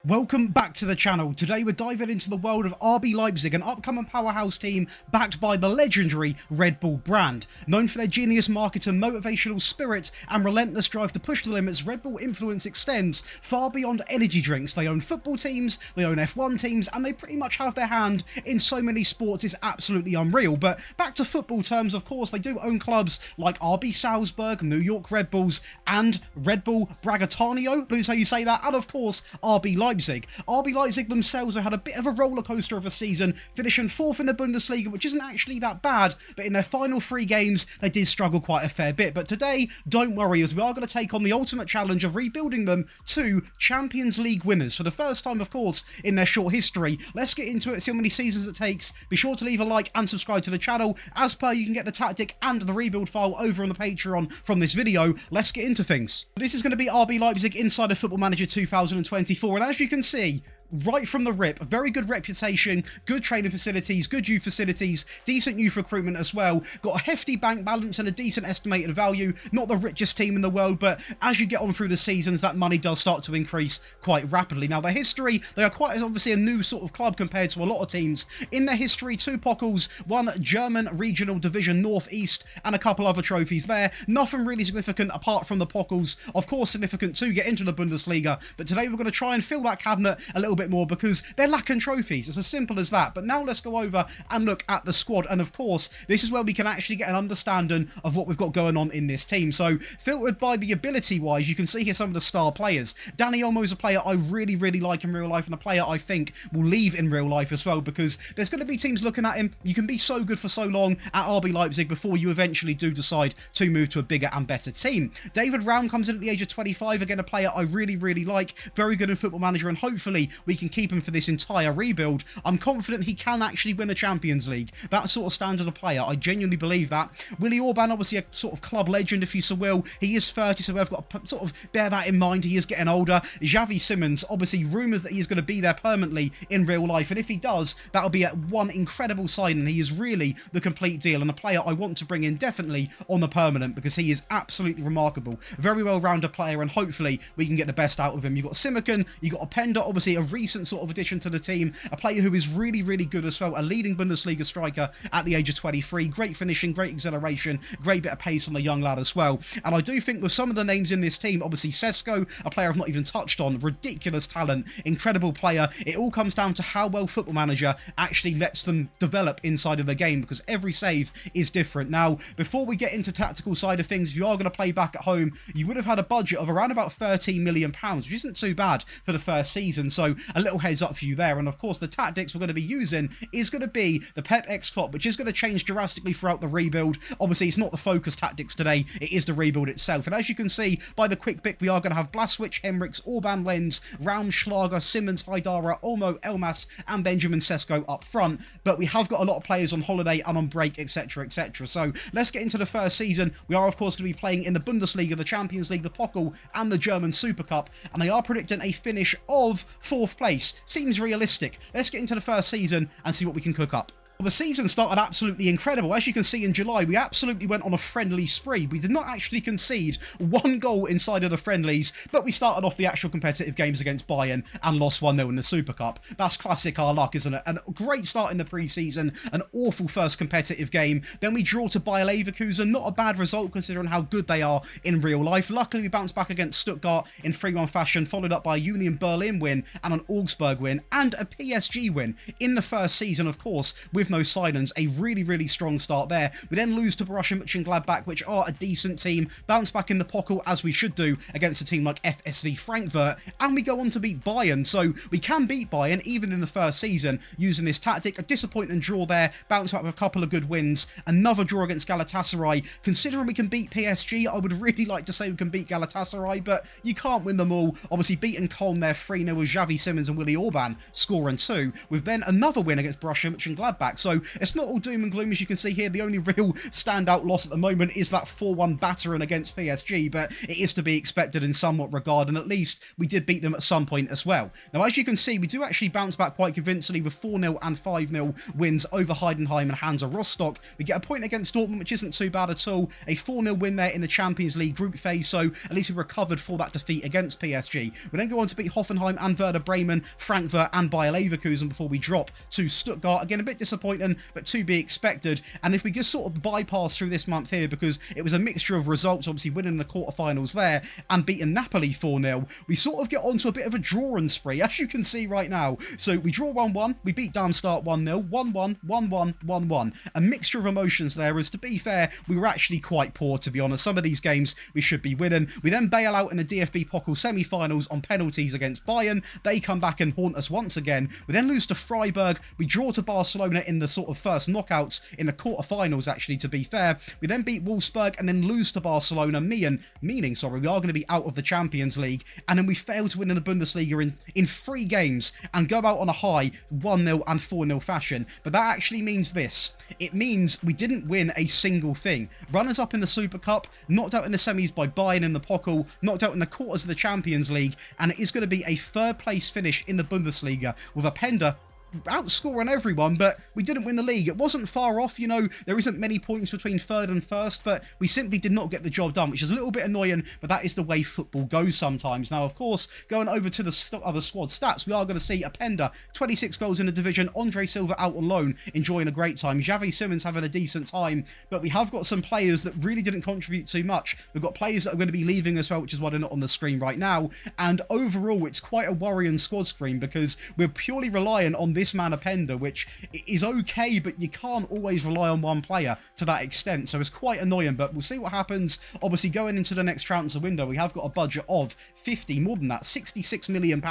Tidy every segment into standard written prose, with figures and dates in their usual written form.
Welcome back to the channel. Today we're diving into the world of RB Leipzig, an upcoming powerhouse team backed by the legendary Red Bull brand. Known for their genius marketing, motivational spirit and relentless drive to push the limits, Red Bull influence extends far beyond energy drinks. They own football teams, they own F1 teams, and they pretty much have their hand in so many sports. It's absolutely unreal. But back to football terms, of course, they do own clubs like RB Salzburg, New York Red Bulls, and Red Bull Bragantino, I believe is how you say that, and of course RB Leipzig. RB Leipzig themselves have had a bit of a roller coaster of a season, finishing 4th in the Bundesliga, which isn't actually that bad, but in their final 3 games they did struggle quite a fair bit. But today, don't worry, as we are going to take on the ultimate challenge of rebuilding them to Champions League winners for the first time, of course, in their short history. Let's get into it, see how many seasons it takes. Be sure to leave a like and subscribe to the channel. As per, you can get the tactic and the rebuild file over on the Patreon from this video. Let's get into things. This is going to be RB Leipzig Insider Football Manager 2024, and as you can see, right from the rip, a very good reputation, good training facilities, good youth facilities, decent youth recruitment as well, got a hefty bank balance and a decent estimated value. Not the richest team in the world, but as you get on through the seasons, that money does start to increase quite rapidly. Now, their history, they are quite obviously a new sort of club compared to a lot of teams. In their history, 2 Pokals, 1 German Regional Division Northeast, and a couple other trophies there. Nothing really significant apart from the Pokals. Of course, significant to get into the Bundesliga, but today we're going to try and fill that cabinet a little bit more because they're lacking trophies. It's as simple as that. But now let's go over and look at the squad, and of course this is where we can actually get an understanding of what we've got going on in this team. So filtered by the ability wise, you can see here some of the star players. Dani Olmo is a player I really like in real life, and a player I think will leave in real life as well, because there's going to be teams looking at him. You can be so good for so long at RB Leipzig before you eventually do decide to move to a bigger and better team. David Raum comes in at the age of 25, again a player I really like, very good in Football Manager, and hopefully we can keep him for this entire rebuild. I'm confident he can actually win a Champions League. That sort of standard of player, I genuinely believe that. Willy Orban, obviously a sort of club legend, if you so will. He is 30, so we've got to sort of bear that in mind. He is getting older. Xavi Simons, obviously rumours that he's going to be there permanently in real life, and if he does, that'll be one incredible signing. He is really the complete deal, and a player I want to bring in definitely on the permanent, because he is absolutely remarkable. Very well-rounded player, and hopefully we can get the best out of him. You've got Simakan, you've got Openda, obviously a recent sort of addition to the team, a player who is really good as well, a leading Bundesliga striker at the age of 23, great finishing, great acceleration, great bit of pace on the young lad as well. And I do think with some of the names in this team, obviously Sesko, a player I've not even touched on, ridiculous talent, incredible player. It all comes down to how well Football Manager actually lets them develop inside of the game, because every save is different. Now, before we get into tactical side of things, if you are going to play back at home, you would have had a budget of around about £13 million, which isn't too bad for the first season, so a little heads up for you there. And of course the tactics we're going to be using is going to be the Pep X Clock, which is going to change drastically throughout the rebuild. Obviously it's not the focus tactics today, it is the rebuild itself. And as you can see by the quick pick, we are going to have Blaswich, Henriks, Orban, Lenz, Raum, Schlager, Simmons, Haidara, Olmo, Elmas and Benjamin Sesko up front. But we have got a lot of players on holiday and on break, etc, etc. So let's get into the first season. We are of course going to be playing in the Bundesliga, the Champions League, the Pokal and the German Super Cup, and they are predicting a finish of 4th place. Seems realistic. Let's get into the first season and see what we can cook up. Well, the season started absolutely incredible. As you can see in July, we absolutely went on a friendly spree. We did not actually concede 1 goal inside of the friendlies, but we started off the actual competitive games against Bayern and lost 1-0 in the Super Cup. That's classic our luck, isn't it? And a great start in the pre-season, an awful first competitive game. Then we draw to Bayer Leverkusen, not a bad result considering how good they are in real life. Luckily, we bounced back against Stuttgart in 3-1 fashion, followed up by a Union Berlin win and an Augsburg win and a PSG win in the first season, of course, with no silence. A really strong start there. We then lose to Borussia Mönchengladbach, which are a decent team, bounce back in the Pokal as we should do against a team like FSV Frankfurt, and we go on to beat Bayern. So we can beat Bayern even in the first season using this tactic. A disappointing draw there, bounce back with a couple of good wins, another draw against Galatasaray. Considering we can beat PSG, I would really like to say we can beat Galatasaray, but you can't win them all. Obviously beating Köln there 3-0 with Xavi Simons and Willy Orban scoring 2, with then another win against Borussia Mönchengladbach. So it's not all doom and gloom. As you can see here, the only real standout loss at the moment is that 4-1 battering against PSG, but it is to be expected in somewhat regard, and at least we did beat them at some point as well. Now, as you can see, we do actually bounce back quite convincingly with 4-0 and 5-0 wins over Heidenheim and Hansa Rostock. We get a point against Dortmund, which isn't too bad at all. A 4-0 win there in the Champions League group phase, so at least we recovered for that defeat against PSG. We then go on to beat Hoffenheim and Werder Bremen, Frankfurt and Bayer Leverkusen before we drop to Stuttgart. Again, a bit disappointing, but to be expected. And if we just sort of bypass through this month here, because it was a mixture of results, obviously winning the quarterfinals there and beating Napoli 4-0, we sort of get onto a bit of a drawing spree, as you can see right now. So we draw 1-1, we beat Darmstadt 1-0, 1-1, 1-1, 1-1. A mixture of emotions there, as to be fair, we were actually quite poor, to be honest. Some of these games we should be winning. We then bail out in the DFB Pokal semi-finals on penalties against Bayern. They come back and haunt us once again. We then lose to Freiburg. We draw to Barcelona in the sort of first knockouts, in the quarterfinals actually, to be fair. We then beat Wolfsburg and then lose to Barcelona, meaning we are going to be out of the Champions League. And then we fail to win in the Bundesliga in 3 games and go out on a high 1-0 and 4-0 fashion. But that actually means this. It means we didn't win a single thing. Runners up in the Super Cup, knocked out in the semis by Bayern in the Pokal, knocked out in the quarters of the Champions League, and it is going to be a 3rd place finish in the Bundesliga with a Penda outscoring everyone, but we didn't win the league. It wasn't far off, you know, there isn't many points between 3rd and 1st, but we simply did not get the job done, which is a little bit annoying, but that is the way football goes sometimes. Now, of course, going over to the other squad stats, we are going to see Openda, 26 goals in the division, Andre Silva out on loan, enjoying a great time, Xavi Simons having a decent time, but we have got some players that really didn't contribute too much. We've got players that are going to be leaving as well, which is why they're not on the screen right now, and overall, it's quite a worrying squad screen, because we're purely relying on this man Openda, which is okay, but you can't always rely on one player to that extent, so it's quite annoying, but we'll see what happens. Obviously, going into the next transfer window, we have got a budget of 50, more than that, £66 million,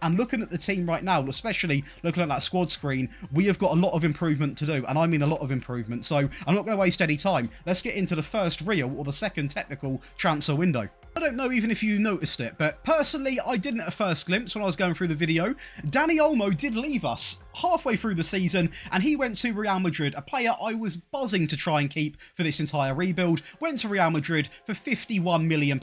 and looking at the team right now, especially looking at that squad screen, we have got a lot of improvement to do, and I mean a lot of improvement, so I'm not going to waste any time. Let's get into the first real, or the second technical transfer window. I don't know even if you noticed it, but personally, I didn't at first glimpse when I was going through the video. Dani Olmo did leave us halfway through the season, and he went to Real Madrid, a player I was buzzing to try and keep for this entire rebuild, went to Real Madrid for £51 million.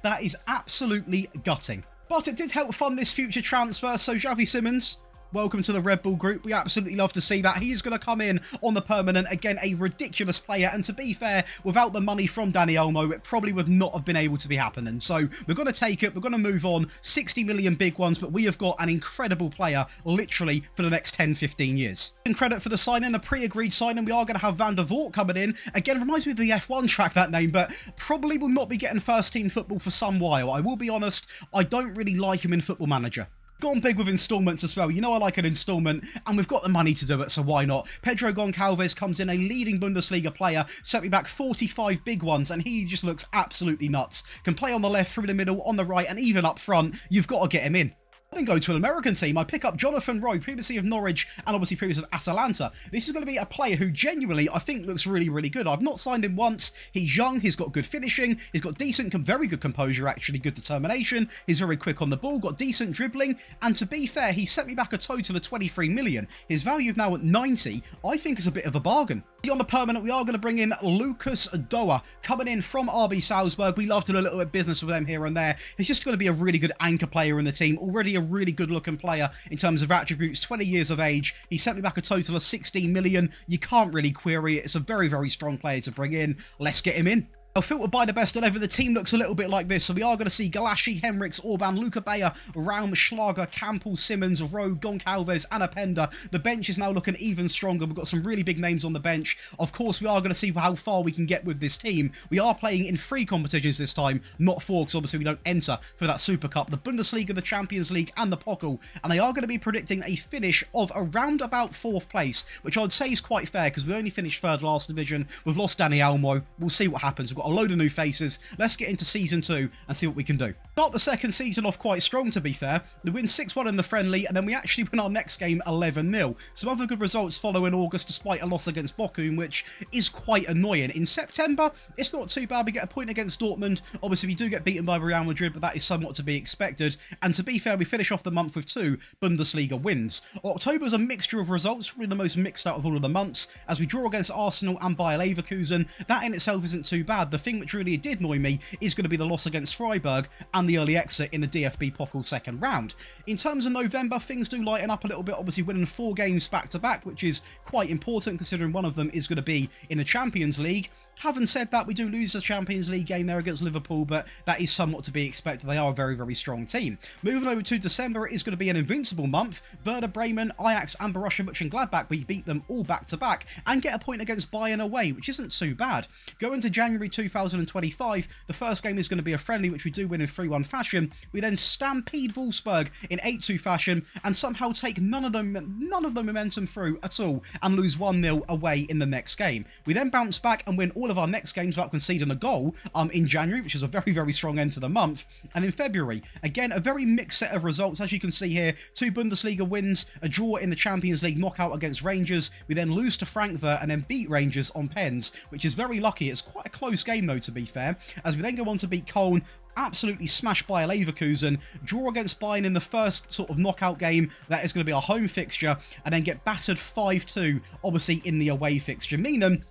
That is absolutely gutting. But it did help fund this future transfer, so Xavi Simons, welcome to the Red Bull group. We absolutely love to see that. He's going to come in on the permanent. Again, a ridiculous player. And to be fair, without the money from Dani Olmo, it probably would not have been able to be happening. So we're going to take it. We're going to move on. 60 million big ones, but we have got an incredible player literally for the next 10-15 years. In credit for the signing, a pre-agreed signing, we are going to have Van der Voort coming in. Again, reminds me of the F1 track, that name, but probably will not be getting first team football for some while. I will be honest, I don't really like him in Football Manager. Gone big with installments as well. You know I like an installment, and we've got the money to do it, so why not? Pedro Goncalves comes in, a leading Bundesliga player, set me back 45 big ones, and he just looks absolutely nuts. Can play on the left, through the middle, on the right, and even up front. You've got to get him in. Then go to an American team. I pick up Jonathan Rowe, previously of Norwich and obviously previously of Atalanta. This is going to be a player who genuinely I think looks really, really good. I've not signed him once. He's young, he's got good finishing, he's got decent, very good composure actually, good determination, he's very quick on the ball, got decent dribbling, and to be fair, he sent me back a total of 23 million. His value now at 90, I think is a bit of a bargain. On the permanent, we are going to bring in Lucas Doa, coming in from RB Salzburg. We love to do a little bit of business with them here and there. He's just going to be a really good anchor player in the team, already a really good looking player in terms of attributes, 20 years of age. He sent me back a total of 16 million. You can't really query it. It's a very, very strong player to bring in. Let's get him in. Filtered by the best 11, the team looks a little bit like this. So we are going to see Galashi, Henriks, Orban, Luca Bayer, Raum, Schlager, Campbell, Simmons, Rowe, Goncalves, and Openda. The bench is now looking even stronger. We've got some really big names on the bench. Of course, we are going to see how far we can get with this team. We are playing in 3 competitions this time, not 4, because obviously we don't enter for that Super Cup, the Bundesliga, the Champions League, and the Pokal. And they are going to be predicting a finish of around about 4th place, which I would say is quite fair, because we only finished 3rd last division. We've lost Dani Olmo. We'll see what happens. We've got got a load of new faces. Let's get into Season 2 and see what we can do. Start the second season off quite strong, to be fair. We win 6-1 in the friendly, and then we actually win our next game 11-0. Some other good results follow in August, despite a loss against Bochum, which is quite annoying. In September, it's not too bad. We get a point against Dortmund. Obviously, we do get beaten by Real Madrid, but that is somewhat to be expected. And to be fair, we finish off the month with 2 Bundesliga wins. October's a mixture of results, probably the most mixed out of all of the months, as we draw against Arsenal and Bayer Leverkusen. That in itself isn't too bad. The thing which really did annoy me is going to be the loss against Freiburg and the early exit in the DFB Pokal second round. In terms of November, things do lighten up a little bit, obviously winning 4 games back-to-back, which is quite important considering one of them is going to be in the Champions League. Having said that, we do lose the Champions League game there against Liverpool, but that is somewhat to be expected. They are a very, very strong team. Moving over to December, it is going to be an invincible month. Werder Bremen, Ajax and Borussia Mönchengladbach, we beat them all back-to-back and get a point against Bayern away, which isn't too bad. Going to January 2025, the first game is going to be a friendly, which we do win in 3-1 fashion. We then stampede Wolfsburg in 8-2 fashion and somehow take none of the momentum through at all and lose 1-0 away in the next game. We then bounce back and win all of our next games without conceding a goal in January, which is a very, very strong end to the month. And in February, again, a very mixed set of results. As you can see here, 2 Bundesliga wins, a draw in the Champions League knockout against Rangers. We then lose to Frankfurt and then beat Rangers on pens, which is very lucky. It's quite a close game, though, to be fair, as we then go on to beat Cologne, absolutely smashed by Leverkusen, draw against Bayern in the first sort of knockout game, that is going to be our home fixture, and then get battered 5-2, obviously in the away fixture, meaning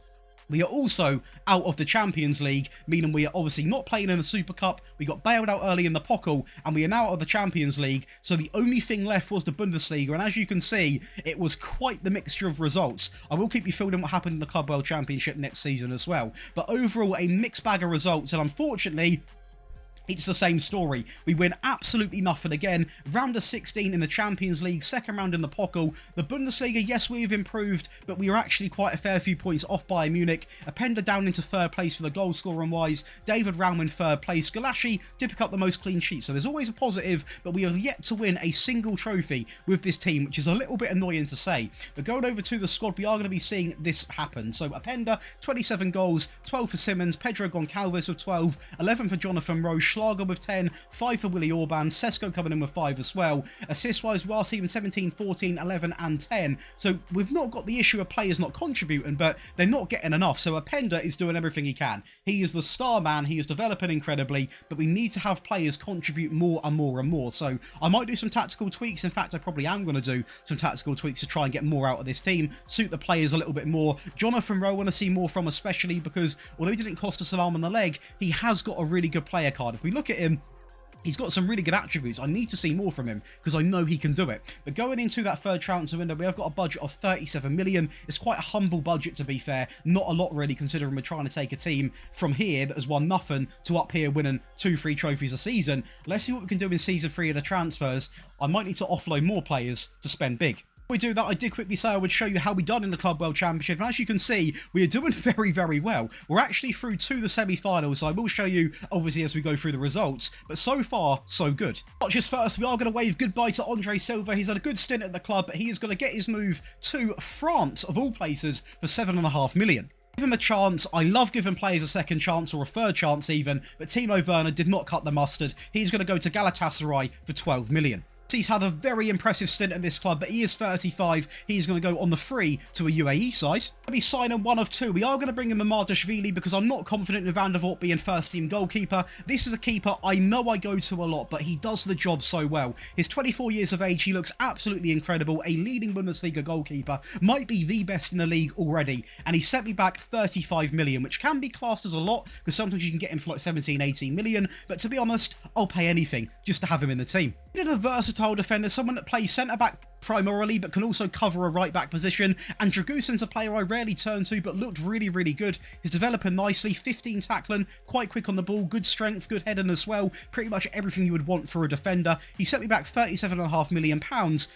we are also out of the Champions League, meaning we are obviously not playing in the Super Cup. We got bailed out early in the Pokal, and we are now out of the Champions League. So the only thing left was the Bundesliga, and as you can see, it was quite the mixture of results. I will keep you filled in what happened in the Club World Championship next season as well. But overall, a mixed bag of results, and unfortunately, it's the same story. We win absolutely nothing again. Round of 16 in the Champions League, second round in the Pokal. The Bundesliga, yes, we've improved, but we are actually quite a fair few points off Bayern Munich. Openda down into 3rd place for the goal scoring wise. David Raum in 3rd place. Galashi did pick up the most clean sheets, so there's always a positive, but we have yet to win a single trophy with this team, which is a little bit annoying to say. But going over to the squad, we are going to be seeing this happen. So Openda, 27 goals, 12 for Simmons, Pedro Goncalves with 12, 11 for Jonathan Rowe, Schlager with 10, 5 for Willy Orban, Sesko coming in with 5 as well. Assist-wise, we are seeing 17, 14, 11 and 10. So we've not got the issue of players not contributing, but they're not getting enough. So Openda is doing everything he can. He is the star man. He is developing incredibly, but we need to have players contribute more and more and more. So I might do some tactical tweaks. In fact, I probably am going to do some tactical tweaks to try and get more out of this team, suit the players a little bit more. Jonathan Rowe, I want to see more from, especially because although he didn't cost us an arm and a leg, he has got a really good player card. If we look at him, he's got some really good attributes. I need to see more from him because I know he can do it. But going into that third transfer window, we have got a budget of 37 million. It's quite a humble budget, to be fair. Not a lot, really, considering we're trying to take a team from here that has won nothing to up here winning 2-3 trophies a season. Let's see what we can do in Season 3 of the transfers. I might need to offload more players to spend big. We do that, I did quickly say I would show you how we done in the Club World Championship, and as you can see, we are doing very, very well. We're actually through to the semi-finals, so I will show you, obviously, as we go through the results, but so far, so good. Not just first, we are going to wave goodbye to Andre Silva. He's had a good stint at the club, but he is going to get his move to France, of all places, for 7.5 million. Give him a chance. I love giving players a second chance or a third chance even, but Timo Werner did not cut the mustard. He's going to go to Galatasaray for 12 million. He's had a very impressive stint at this club, but he is 35. He's going to go on the free to a UAE side. We'll be signing one of 2. We are going to bring in Mamardashvili because I'm not confident in Van der Voort being first-team goalkeeper. This is a keeper I know I go to a lot, but he does the job so well. He's 24 years of age. He looks absolutely incredible. A leading Bundesliga goalkeeper. Might be the best in the league already. And he sent me back 35 million, which can be classed as a lot because sometimes you can get him for like 17, 18 million. But to be honest, I'll pay anything just to have him in the team. He's a versatile defender, someone that plays centre-back primarily, but can also cover a right-back position. And Dragusin's a player I rarely turn to, but looked really, really good. He's developing nicely, 15 tackling, quite quick on the ball, good strength, good heading as well. Pretty much everything you would want for a defender. He sent me back £37.5 million,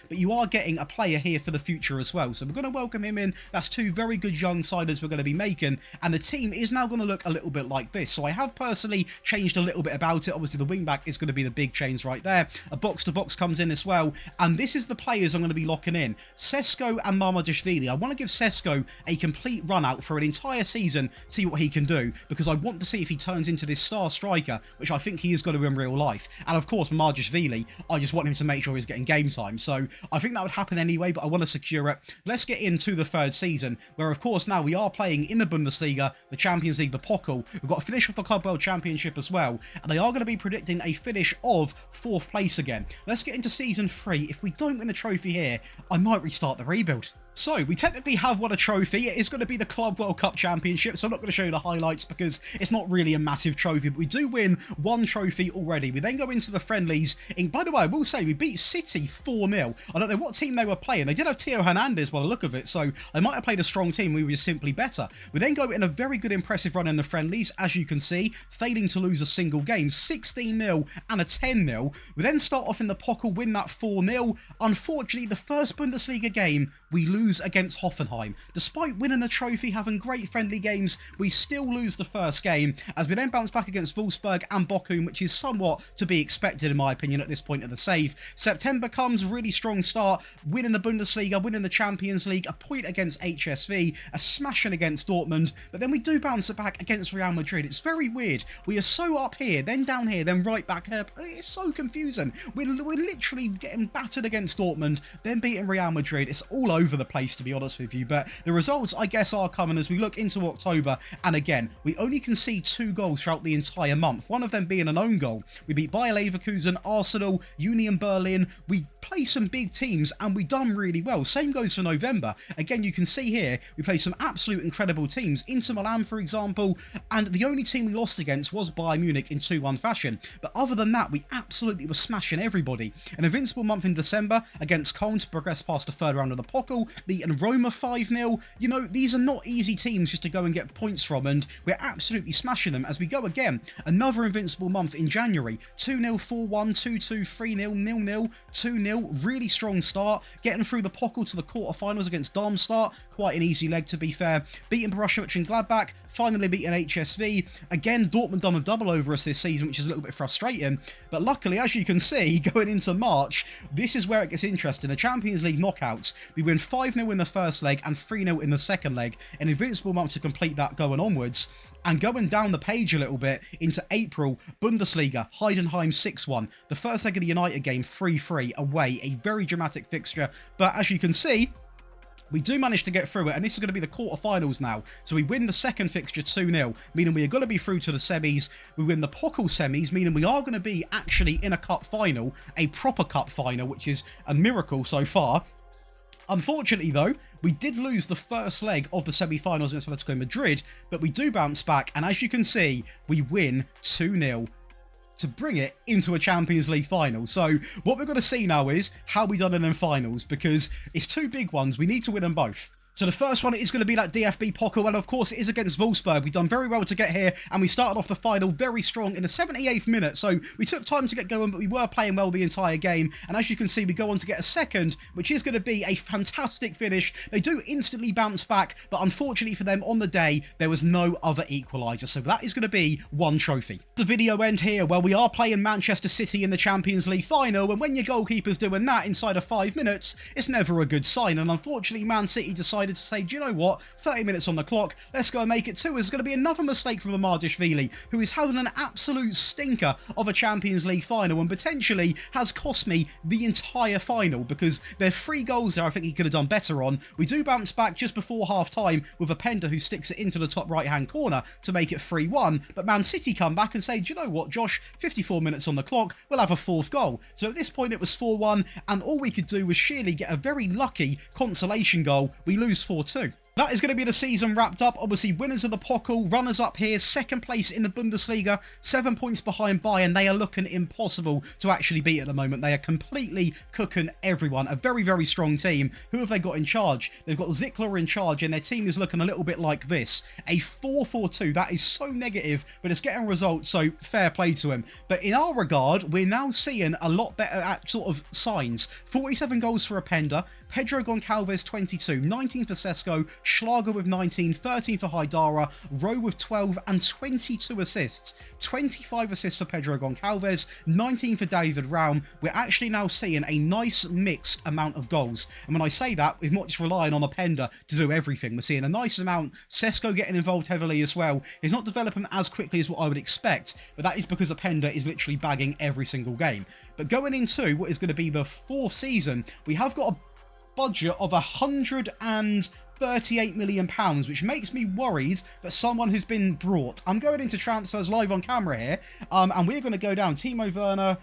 but you are getting a player here for the future as well. So we're going to welcome him in. That's 2 very good young siders we're going to be making. And the team is now going to look a little bit like this. So I have personally changed a little bit about it. Obviously, the wing-back is going to be the big change right there. A box-to-box comes in as well. And this is the players I'm going to be locking in. Sesko and Joshdaly. I want to give Sesko a complete run out for an entire season, see what he can do, because I want to see if he turns into this star striker, which I think he is going to in real life. And of course, Joshdaly, I just want him to make sure he's getting game time. So I think that would happen anyway, but I want to secure it. Let's get into the third season, where of course now we are playing in the Bundesliga, the Champions League, the Pokal. We've got a finish off the Club World Championship as well, and they are going to be predicting a finish of 4th place again. Let's get into season 3. If we don't win a trophy here, I might restart the rebuild. So, we technically have won a trophy. It is going to be the Club World Cup Championship, so I'm not going to show you the highlights because it's not really a massive trophy, but we do win 1 trophy already. We then go into the friendlies. By the way, I will say, we beat City 4-0. I don't know what team they were playing. They did have Theo Hernandez by the look of it, so they might have played a strong team. We were just simply better. We then go in a very good, impressive run in the friendlies, as you can see, failing to lose a single game, 16-0 and a 10-0. We then start off in the Pokal, win that 4-0. Unfortunately, the first Bundesliga game, we lose against Hoffenheim. Despite winning a trophy, having great friendly games, we still lose the first game, as we then bounce back against Wolfsburg and Bochum, which is somewhat to be expected in my opinion at this point of the save. September comes, really strong start, winning the Bundesliga, winning the Champions League, a point against HSV, a smashing against Dortmund, but then we do bounce it back against Real Madrid. It's very weird. We are so up here, then down here, then right back here. It's so confusing. We're literally getting battered against Dortmund, then beating Real Madrid. It's all over the place, to be honest with you, but the results I guess are coming as we look into October. And again, we only concede 2 goals throughout the entire month, one of them being an own goal. We beat Bayer Leverkusen, Arsenal, Union Berlin. We play some big teams and we done really well. Same goes for November. Again, you can see here we play some absolute incredible teams, Inter Milan for example, and the only team we lost against was Bayern Munich in 2-1 fashion, but other than that we absolutely were smashing everybody. An invincible month in December against Cologne to progress past the 3rd round of the Pokal, beating Roma 5-0. You know, these are not easy teams just to go and get points from, and we're absolutely smashing them as we go again. Another invincible month in January, 2-0, 4-1, 2-2, 3-0, 0-0, 2-0, really strong start, getting through the Pokal to the quarterfinals against Darmstadt, quite an easy leg to be fair, beating Borussia Mönchengladbach, finally beating HSV. Again, Dortmund done a double over us this season, which is a little bit frustrating, but luckily, as you can see, going into March, this is where it gets interesting. The Champions League knockouts, we win 5-0 in the first leg and 3-0 in the second leg, an invincible month to complete that going onwards. And going down the page a little bit into April, Bundesliga, Heidenheim 6-1. The first leg of the United game, 3-3 away, a very dramatic fixture, but as you can see, we do manage to get through it, and this is going to be the quarterfinals now. So we win the second fixture 2-0, meaning we are going to be through to the semis. We win the Pokal semis, meaning we are going to be actually in a cup final, a proper cup final, which is a miracle so far. Unfortunately, though, we did lose the first leg of the semi-finals against Atletico Madrid, but we do bounce back, and as you can see, we win 2-0 to bring it into a Champions League final. So what we're going to see now is how we done in them finals, because it's 2 big ones. We need to win them both. So the first one is going to be that DFB Pokal, and of course it is against Wolfsburg. We've done very well to get here, and we started off the final very strong in the 78th minute, so we took time to get going, but we were playing well the entire game, and as you can see, we go on to get a second, which is going to be a fantastic finish. They do instantly bounce back, but unfortunately for them on the day, there was no other equaliser, so that is going to be 1 trophy. The video end here, where we are playing Manchester City in the Champions League final, and when your goalkeeper's doing that inside of 5 minutes, it's never a good sign, and unfortunately Man City decided to say, do you know what, 30 minutes on the clock, let's go and make it 2. There's going to be another mistake from Joshdaly, who is having an absolute stinker of a Champions League final and potentially has cost me the entire final, because there are 3 goals there I think he could have done better on. We do bounce back just before half time with a Pender who sticks it into the top right hand corner to make it 3-1, but Man City come back and say, do you know what, Josh, 54 minutes on the clock, we'll have a 4th goal. So at this point it was 4-1, and all we could do was sheerly get a very lucky consolation goal. We lose 4-2. That is going to be the season wrapped up. Obviously, winners of the Pokal, runners up here, 2nd place in the Bundesliga, 7 points behind Bayern. They are looking impossible to actually beat at the moment. They are completely cooking everyone. A very, very strong team. Who have they got in charge? They've got Zickler in charge, and their team is looking a little bit like this. A 4-4-2. That is so negative, but it's getting results, so fair play to him. But in our regard, we're now seeing a lot better at sort of signs. 47 goals for a Pender, Pedro Goncalves 22, 19 for Sesko, Schlager with 19, 13 for Haidara, Rowe with 12 and 22 assists. 25 assists for Pedro Goncalves, 19 for David Raum. We're actually now seeing a nice mixed amount of goals. And when I say that, we're not just relying on Openda to do everything. We're seeing a nice amount. Sesko getting involved heavily as well. He's not developing as quickly as what I would expect, but that is because Openda is literally bagging every single game. But going into what is going to be the 4th season, we have got a budget of £138 million, which makes me worried that someone has been brought. I'm going into transfers live on camera here, and we're going to go down Timo Werner,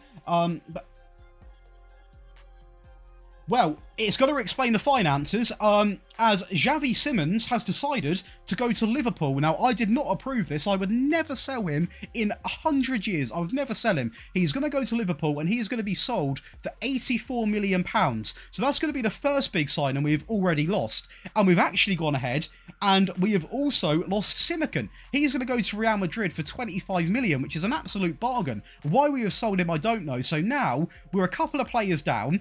well, it's got to explain the finances, as Xavi Simons has decided to go to Liverpool. Now, I did not approve this. I would never sell him in 100 years. I would never sell him. He's going to go to Liverpool, and he is going to be sold for £84 million. So that's going to be the first big signing we've already lost. And we've actually gone ahead, and we have also lost Simakan. He's going to go to Real Madrid for £25 million, which is an absolute bargain. Why we have sold him, I don't know. So now, we're a couple of players down.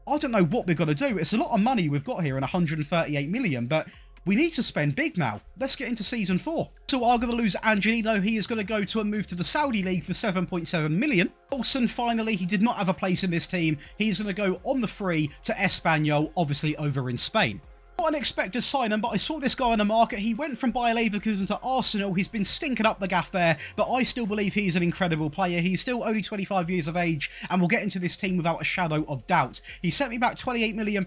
I don't know what we're going to do. It's a lot of money we've got here in 138 million, but we need to spend big now. Let's get into Season 4. So we are going to lose Angelino. He is going to go to a move to the Saudi League for 7.7 million. Olsen, finally, he did not have a place in this team. He's going to go on the free to Espanyol, obviously over in Spain. Not an expected signing, but I saw this guy on the market. He went from Bayer Leverkusen to Arsenal. He's been stinking up the gaff there, but I still believe he's an incredible player. He's still only 25 years of age and will get into this team without a shadow of doubt. He sent me back £28 million,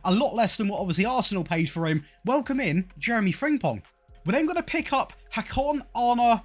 a lot less than what obviously Arsenal paid for him. Welcome in Jeremy Frimpong. We're then going to pick up Hakon Arna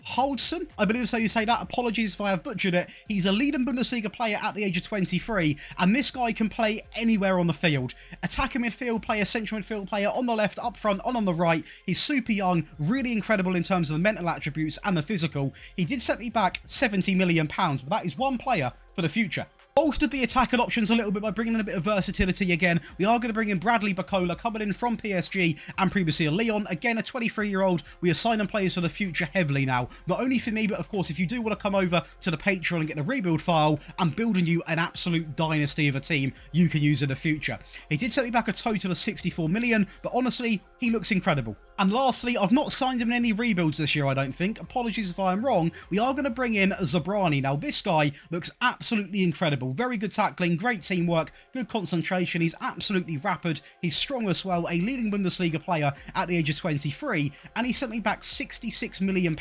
Holdson, I believe so you say that. Apologies if I have butchered it. He's a leading Bundesliga player at the age of 23, and this guy can play anywhere on the field. Attacking midfield player, central midfield player, on the left, up front, on the right. He's super young, really incredible in terms of the mental attributes and the physical. He did set me back £70 million, but that is one player for the future. Bolstered the attacking options a little bit by bringing in a bit of versatility again. We are going to bring in Bradley Bacola, coming in from PSG and previously a Lyon. Again, a 23-year-old. We are signing players for the future heavily now. Not only for me, but of course, if you do want to come over to the Patreon and get the rebuild file, I'm building you an absolute dynasty of a team you can use in the future. He did set me back a total of 64 million, but honestly, he looks incredible. And lastly, I've not signed him in any rebuilds this year, I don't think. Apologies if I am wrong. We are going to bring in Zabrani. Now, this guy looks absolutely incredible. Very good tackling, great teamwork, good concentration. He's absolutely rapid. He's strong as well. A leading Bundesliga player at the age of 23. And he sent me back £66 million.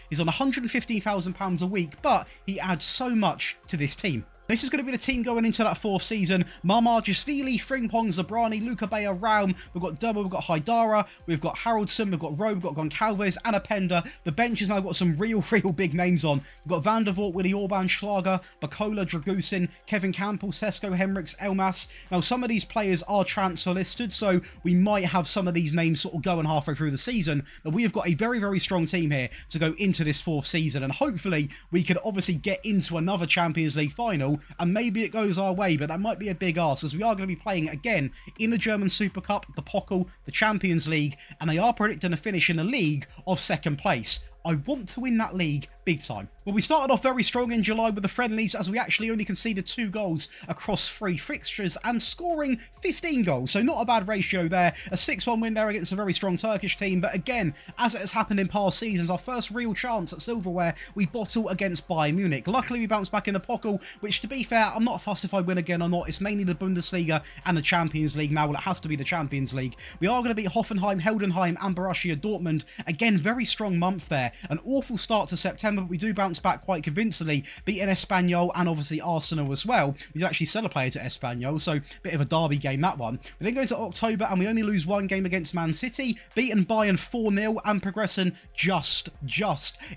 He's on £115,000 a week, but he adds so much to this team. This is going to be the team going into that 4th season. Marmarjashvili, Frimpong, Zabrani, Luka Bayer, Raum. We've got Dubba, we've got Haidara, we've got Haraldson, we've got Rowe, we've got Goncalves, and Openda. The bench has now got some real big names on. We've got Van der Voort, Willy Orban, Schlager, Bacola, Dragusin, Kevin Campbell, Sesko, Henriks, Elmas. Now, some of these players are transfer listed, so we might have some of these names sort of going halfway through the season. But we have got a very strong team here to go into this 4th season, and hopefully we can obviously get into another Champions League final, and maybe it goes our way, but that might be a big ask, as we are going to be playing again in the German Super Cup, the Pokal, the Champions League, and they are predicting a finish in the league of 2nd place. I want to win that league big time. Well, we started off very strong in July with the friendlies, as we actually only conceded 2 goals across 3 fixtures and scoring 15 goals. So not a bad ratio there. A 6-1 win there against a very strong Turkish team. But again, as it has happened in past seasons, our first real chance at silverware, we bottle against Bayern Munich. Luckily, we bounced back in the Pokal, which, to be fair, I'm not fussed if I win again or not. It's mainly the Bundesliga and the Champions League now. Well, it has to be the Champions League. We are going to beat Hoffenheim, Heldenheim and Borussia Dortmund. Again, very strong month there. An awful start to September, but we do bounce back quite convincingly, beating Espanyol and obviously Arsenal as well. We did actually sell a player to Espanyol, so a bit of a derby game, that one. We then go into October and we only lose 1 game against Man City, beaten Bayern 4-0 and progressing just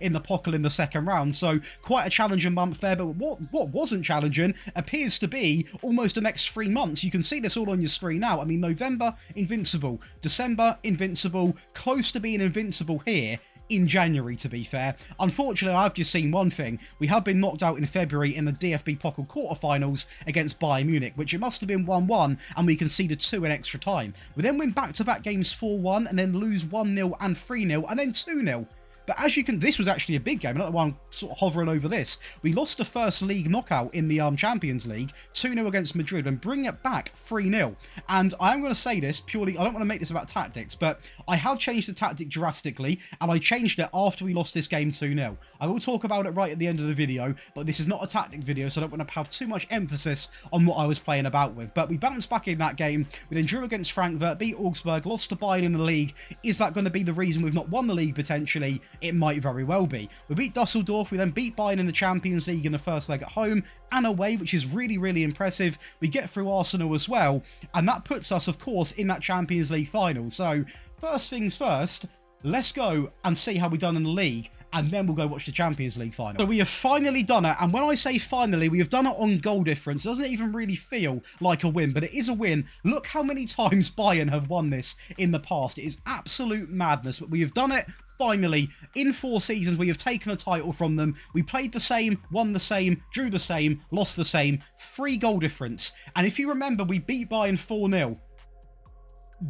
in the Pokal in the 2nd round. So quite a challenging month there, but what wasn't challenging appears to be almost the next 3 months. You can see this all on your screen now. I mean, November, invincible. December, invincible. Close to being invincible here in January, to be fair. Unfortunately, I've just seen one thing. We have been knocked out in February in the DFB Pokal quarterfinals against Bayern Munich, which it must have been 1-1, and we conceded 2 in extra time. We then win back-to-back games 4-1, and then lose 1-0 and 3-0, and then 2-0. But as you can, this was actually a big game. Another one sort of hovering over this. We lost the first league knockout in the Champions League, 2-0 against Madrid, and bring it back 3-0. And I am going to say this purely, I don't want to make this about tactics, but I have changed the tactic drastically, and I changed it after we lost this game 2-0. I will talk about it right at the end of the video, but this is not a tactic video, so I don't want to have too much emphasis on what I was playing about with. But we bounced back in that game. We then drew against Frankfurt, beat Augsburg, lost to Bayern in the league. Is that going to be the reason we've not won the league potentially? It might very well be. We beat Dusseldorf. We then beat Bayern in the Champions League in the first leg at home and away, which is really, really impressive. We get through Arsenal as well, and that puts us, of course, in that Champions League final. So first things first, let's go and see how we've done in the league, and then we'll go watch the Champions League final. So we have finally done it, and when I say finally, we have done it on goal difference. It doesn't even really feel like a win, but it is a win. Look how many times Bayern have won this in the past. It is absolute madness, but we have done it. Finally, in 4 seasons, we have taken a title from them. We played the same, won the same, drew the same, lost the same. 3 goal difference. And if you remember, we beat Bayern 4-0.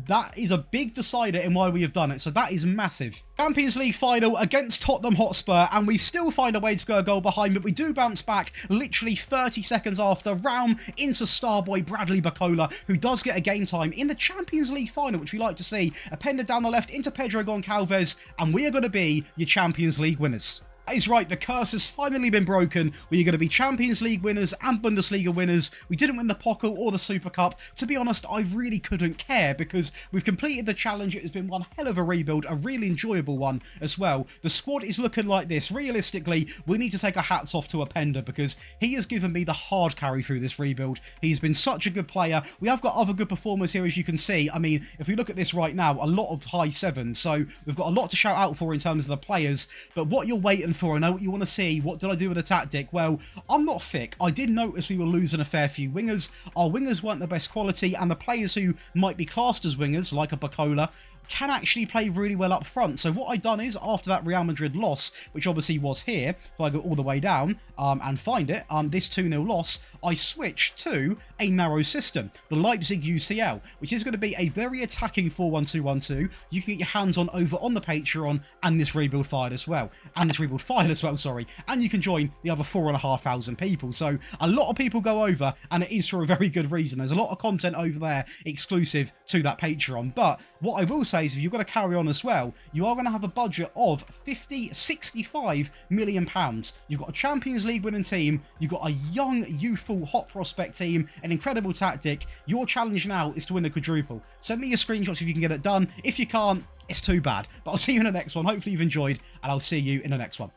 That is a big decider in why we have done it, so that is massive. Champions League final against Tottenham Hotspur, and we still find a way to go a goal behind, but we do bounce back literally 30 seconds after. Raum into Starboy Bradley Bacola, who does get a game time in the Champions League final, which we like to see. Appended down the left into Pedro Goncalves, and we are going to be your Champions League winners. That is right, the curse has finally been broken. We are going to be Champions League winners and Bundesliga winners. We didn't win the Pokal or the Super Cup. To be honest, I really couldn't care because we've completed the challenge. It has been one hell of a rebuild, a really enjoyable one as well. The squad is looking like this. Realistically, we need to take our hats off to Appender because he has given me the hard carry through this rebuild. He's been such a good player. We have got other good performers here, as you can see. I mean, if we look at this right now, a lot of high 7s, so we've got a lot to shout out for in terms of the players. But what you're waiting for, I know what you want to see. What did I do with the tactic? Well, I'm not thick. I did notice we were losing a fair few wingers. Our wingers weren't the best quality, and the players who might be classed as wingers, like a Bacola, can actually play really well up front. So what I done is, after that Real Madrid loss, which obviously was here, if I go all the way down and find it, this 2-0 loss, I switched to a narrow system, the Leipzig UCL, which is going to be a very attacking 4-1-2-1-2. You can get your hands on over on the Patreon and this rebuild file as well. And you can join the other 4,500 people. So a lot of people go over, and it is for a very good reason. There's a lot of content over there exclusive to that Patreon. But what I will say is, if you've got to carry on as well, you are going to have a budget of 65 million pounds. You've got a Champions League winning team, you've got a young, youthful, hot prospect team, an incredible tactic. Your challenge now is to win the quadruple. Send me your screenshots if you can get it done. If you can't, it's too bad. But I'll see you in the next one. Hopefully you've enjoyed, and I'll see you in the next one.